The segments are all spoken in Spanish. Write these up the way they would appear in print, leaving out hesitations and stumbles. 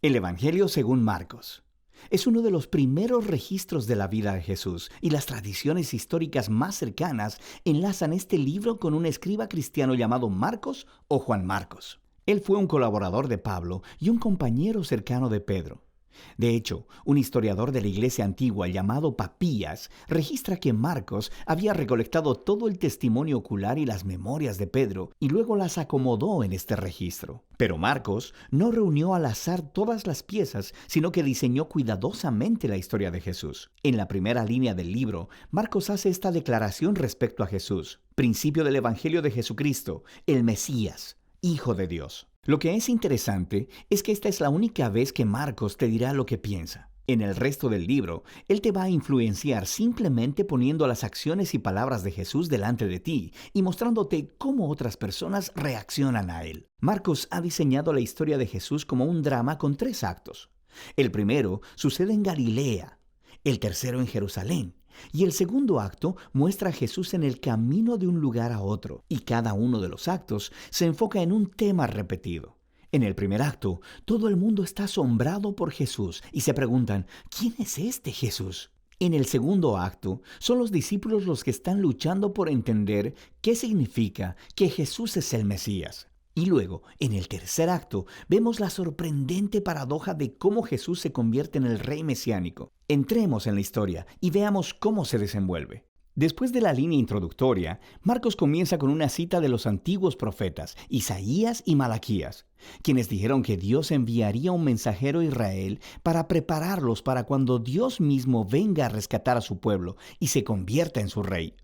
El Evangelio según Marcos. Es uno de los primeros registros de la vida de Jesús y las tradiciones históricas más cercanas enlazan este libro con un escriba cristiano llamado Marcos o Juan Marcos. Él fue un colaborador de Pablo y un compañero cercano de Pedro. De hecho, un historiador de la iglesia antigua llamado Papías registra que Marcos había recolectado todo el testimonio ocular y las memorias de Pedro y luego las acomodó en este registro. Pero Marcos no reunió al azar todas las piezas, sino que diseñó cuidadosamente la historia de Jesús. En la primera línea del libro, Marcos hace esta declaración respecto a Jesús: principio del Evangelio de Jesucristo, el Mesías, Hijo de Dios. Lo que es interesante es que esta es la única vez que Marcos te dirá lo que piensa. En el resto del libro, él te va a influenciar simplemente poniendo las acciones y palabras de Jesús delante de ti y mostrándote cómo otras personas reaccionan a él. Marcos ha diseñado la historia de Jesús como un drama con 3 actos. El primero sucede en Galilea, el tercero en Jerusalén, y el segundo acto muestra a Jesús en el camino de un lugar a otro, y cada uno de los actos se enfoca en un tema repetido. En el primer acto, todo el mundo está asombrado por Jesús y se preguntan, ¿quién es este Jesús? En el segundo acto, son los discípulos los que están luchando por entender qué significa que Jesús es el Mesías. Y luego, en el tercer acto, vemos la sorprendente paradoja de cómo Jesús se convierte en el rey mesiánico. Entremos en la historia y veamos cómo se desenvuelve. Después de la línea introductoria, Marcos comienza con una cita de los antiguos profetas, Isaías y Malaquías, quienes dijeron que Dios enviaría un mensajero a Israel para prepararlos para cuando Dios mismo venga a rescatar a su pueblo y se convierta en su rey.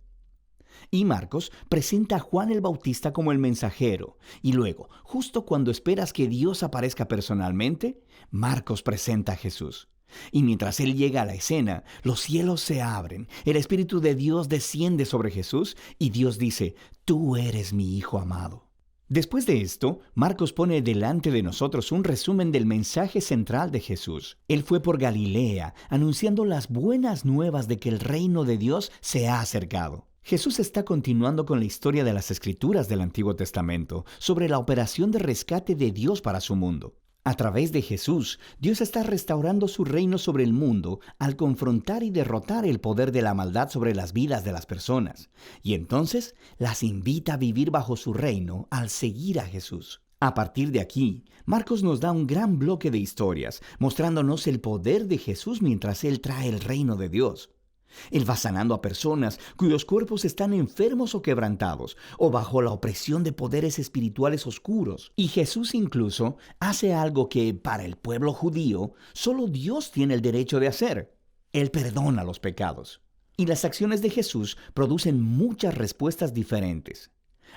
Y Marcos presenta a Juan el Bautista como el mensajero. Y luego, justo cuando esperas que Dios aparezca personalmente, Marcos presenta a Jesús. Y mientras él llega a la escena, los cielos se abren, el Espíritu de Dios desciende sobre Jesús y Dios dice, «Tú eres mi Hijo amado». Después de esto, Marcos pone delante de nosotros un resumen del mensaje central de Jesús. Él fue por Galilea, anunciando las buenas nuevas de que el reino de Dios se ha acercado. Jesús está continuando con la historia de las Escrituras del Antiguo Testamento sobre la operación de rescate de Dios para su mundo. A través de Jesús, Dios está restaurando su reino sobre el mundo al confrontar y derrotar el poder de la maldad sobre las vidas de las personas. Y entonces las invita a vivir bajo su reino al seguir a Jesús. A partir de aquí, Marcos nos da un gran bloque de historias, mostrándonos el poder de Jesús mientras Él trae el reino de Dios. Él va sanando a personas cuyos cuerpos están enfermos o quebrantados, o bajo la opresión de poderes espirituales oscuros. Y Jesús incluso hace algo que, para el pueblo judío, solo Dios tiene el derecho de hacer. Él perdona los pecados. Y las acciones de Jesús producen muchas respuestas diferentes.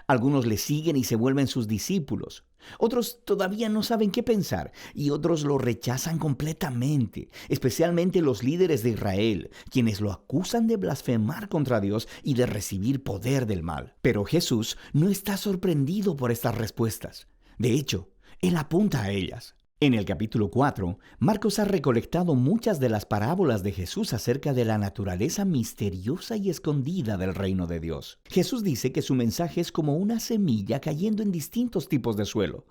Algunos le siguen y se vuelven sus discípulos. Otros todavía no saben qué pensar y otros lo rechazan completamente, especialmente los líderes de Israel, quienes lo acusan de blasfemar contra Dios y de recibir poder del mal. Pero Jesús no está sorprendido por estas respuestas. De hecho, Él apunta a ellas. En el capítulo 4, Marcos ha recolectado muchas de las parábolas de Jesús acerca de la naturaleza misteriosa y escondida del reino de Dios. Jesús dice que su mensaje es como una semilla cayendo en distintos tipos de suelo.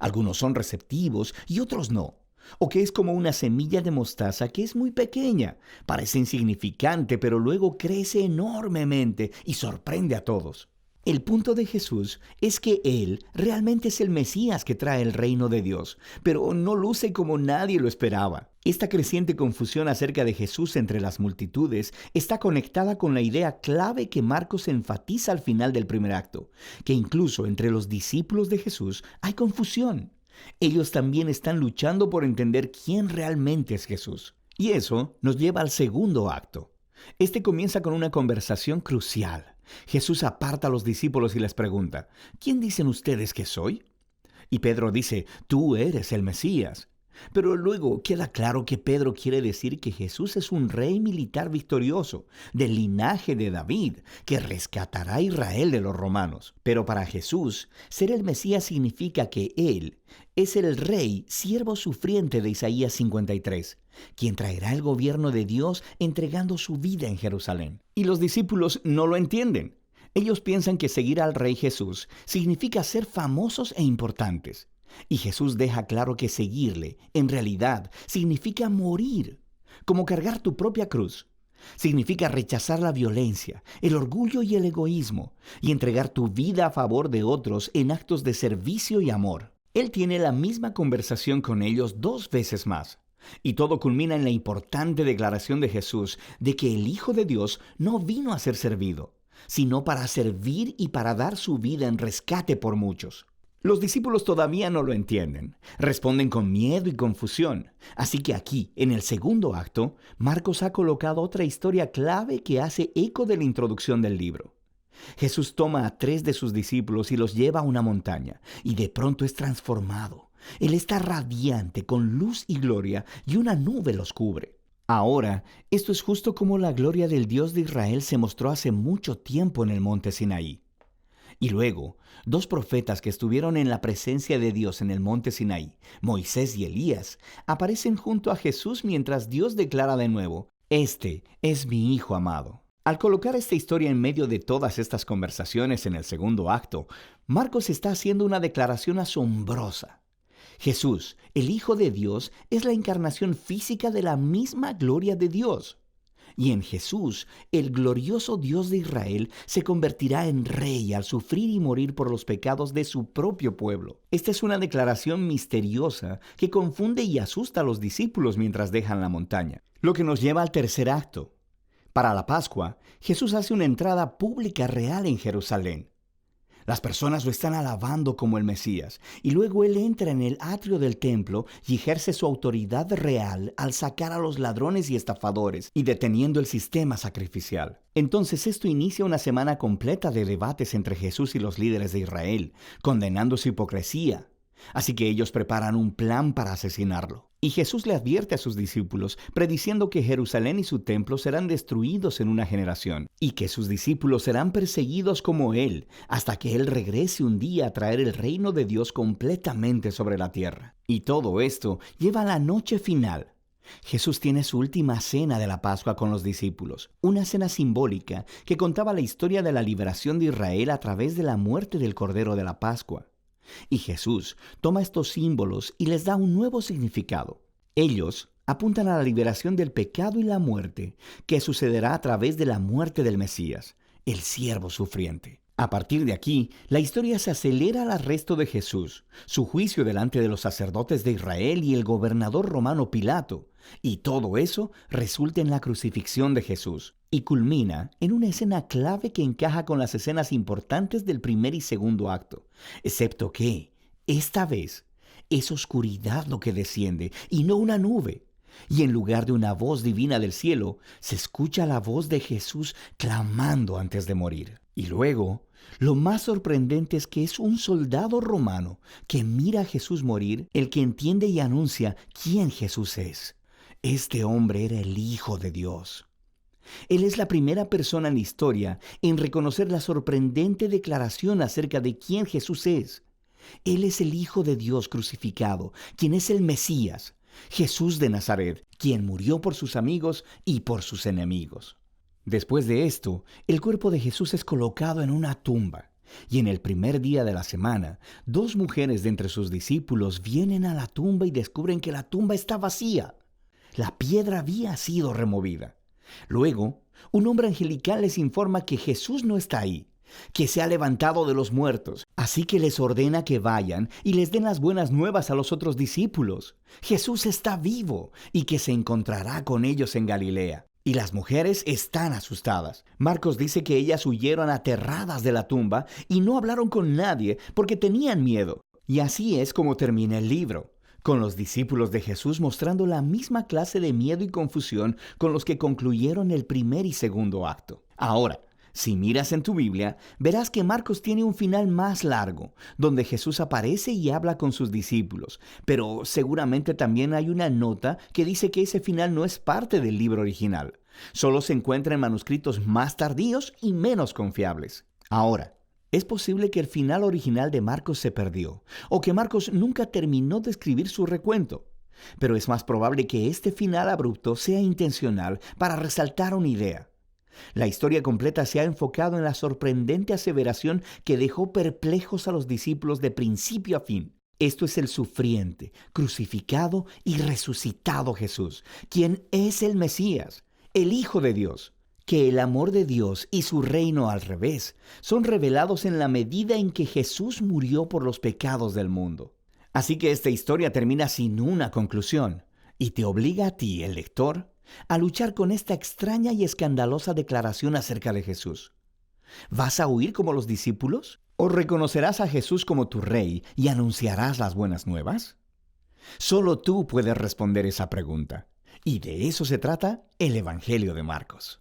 Algunos son receptivos y otros no. O que es como una semilla de mostaza que es muy pequeña, parece insignificante, pero luego crece enormemente y sorprende a todos. El punto de Jesús es que Él realmente es el Mesías que trae el reino de Dios, pero no luce como nadie lo esperaba. Esta creciente confusión acerca de Jesús entre las multitudes está conectada con la idea clave que Marcos enfatiza al final del primer acto, que incluso entre los discípulos de Jesús hay confusión. Ellos también están luchando por entender quién realmente es Jesús. Y eso nos lleva al segundo acto. Este comienza con una conversación crucial. Jesús aparta a los discípulos y les pregunta, ¿quién dicen ustedes que soy? Y Pedro dice, tú eres el Mesías. Pero luego queda claro que Pedro quiere decir que Jesús es un rey militar victorioso, del linaje de David, que rescatará a Israel de los romanos. Pero para Jesús, ser el Mesías significa que Él es el rey, siervo sufriente de Isaías 53, quien traerá el gobierno de Dios entregando su vida en Jerusalén. Y los discípulos no lo entienden. Ellos piensan que seguir al Rey Jesús significa ser famosos e importantes. Y Jesús deja claro que seguirle, en realidad, significa morir, como cargar tu propia cruz. Significa rechazar la violencia, el orgullo y el egoísmo, y entregar tu vida a favor de otros en actos de servicio y amor. Él tiene la misma conversación con ellos 2 veces más. Y todo culmina en la importante declaración de Jesús de que el Hijo de Dios no vino a ser servido, sino para servir y para dar su vida en rescate por muchos. Los discípulos todavía no lo entienden, responden con miedo y confusión. Así que aquí, en el segundo acto, Marcos ha colocado otra historia clave que hace eco de la introducción del libro. Jesús toma a 3 de sus discípulos y los lleva a una montaña, y de pronto es transformado. Él está radiante, con luz y gloria, y una nube los cubre. Ahora, esto es justo como la gloria del Dios de Israel se mostró hace mucho tiempo en el monte Sinaí. Y luego, 2 profetas que estuvieron en la presencia de Dios en el monte Sinaí, Moisés y Elías, aparecen junto a Jesús mientras Dios declara de nuevo: «Este es mi Hijo amado». Al colocar esta historia en medio de todas estas conversaciones en el segundo acto, Marcos está haciendo una declaración asombrosa. Jesús, el Hijo de Dios, es la encarnación física de la misma gloria de Dios. Y en Jesús, el glorioso Dios de Israel se convertirá en rey al sufrir y morir por los pecados de su propio pueblo. Esta es una declaración misteriosa que confunde y asusta a los discípulos mientras dejan la montaña. Lo que nos lleva al tercer acto. Para la Pascua, Jesús hace una entrada pública real en Jerusalén. Las personas lo están alabando como el Mesías, y luego Él entra en el atrio del templo y ejerce su autoridad real al sacar a los ladrones y estafadores y deteniendo el sistema sacrificial. Entonces esto inicia una semana completa de debates entre Jesús y los líderes de Israel, condenando su hipocresía. Así que ellos preparan un plan para asesinarlo. Y Jesús le advierte a sus discípulos, prediciendo que Jerusalén y su templo serán destruidos en una generación, y que sus discípulos serán perseguidos como Él, hasta que Él regrese un día a traer el reino de Dios completamente sobre la tierra. Y todo esto lleva a la noche final. Jesús tiene su última cena de la Pascua con los discípulos, una cena simbólica que contaba la historia de la liberación de Israel a través de la muerte del Cordero de la Pascua. Y Jesús toma estos símbolos y les da un nuevo significado. Ellos apuntan a la liberación del pecado y la muerte, que sucederá a través de la muerte del Mesías, el siervo sufriente. A partir de aquí, la historia se acelera al arresto de Jesús, su juicio delante de los sacerdotes de Israel y el gobernador romano Pilato, y todo eso resulta en la crucifixión de Jesús, y culmina en una escena clave que encaja con las escenas importantes del primer y segundo acto, excepto que, esta vez, es oscuridad lo que desciende y no una nube. Y en lugar de una voz divina del cielo, se escucha la voz de Jesús clamando antes de morir. Y luego, lo más sorprendente es que es un soldado romano que mira a Jesús morir, el que entiende y anuncia quién Jesús es. Este hombre era el Hijo de Dios. Él es la primera persona en la historia en reconocer la sorprendente declaración acerca de quién Jesús es. Él es el Hijo de Dios crucificado, quien es el Mesías, Jesús de Nazaret, quien murió por sus amigos y por sus enemigos. Después de esto, el cuerpo de Jesús es colocado en una tumba, y en el primer día de la semana, 2 mujeres de entre sus discípulos vienen a la tumba y descubren que la tumba está vacía. La piedra había sido removida. Luego, un hombre angelical les informa que Jesús no está ahí, que se ha levantado de los muertos. Así que les ordena que vayan y les den las buenas nuevas a los otros discípulos. Jesús está vivo y que se encontrará con ellos en Galilea. Y las mujeres están asustadas. Marcos dice que ellas huyeron aterradas de la tumba y no hablaron con nadie porque tenían miedo. Y así es como termina el libro, con los discípulos de Jesús mostrando la misma clase de miedo y confusión con los que concluyeron el primer y segundo acto. Ahora, si miras en tu Biblia, verás que Marcos tiene un final más largo, donde Jesús aparece y habla con sus discípulos, pero seguramente también hay una nota que dice que ese final no es parte del libro original. Solo se encuentra en manuscritos más tardíos y menos confiables. Ahora, es posible que el final original de Marcos se perdió, o que Marcos nunca terminó de escribir su recuento. Pero es más probable que este final abrupto sea intencional para resaltar una idea. La historia completa se ha enfocado en la sorprendente aseveración que dejó perplejos a los discípulos de principio a fin. Esto es el sufriente, crucificado y resucitado Jesús, quien es el Mesías, el Hijo de Dios. Que el amor de Dios y su reino al revés son revelados en la medida en que Jesús murió por los pecados del mundo. Así que esta historia termina sin una conclusión y te obliga a ti, el lector, a luchar con esta extraña y escandalosa declaración acerca de Jesús. ¿Vas a huir como los discípulos? ¿O reconocerás a Jesús como tu rey y anunciarás las buenas nuevas? Solo tú puedes responder esa pregunta. Y de eso se trata el Evangelio de Marcos.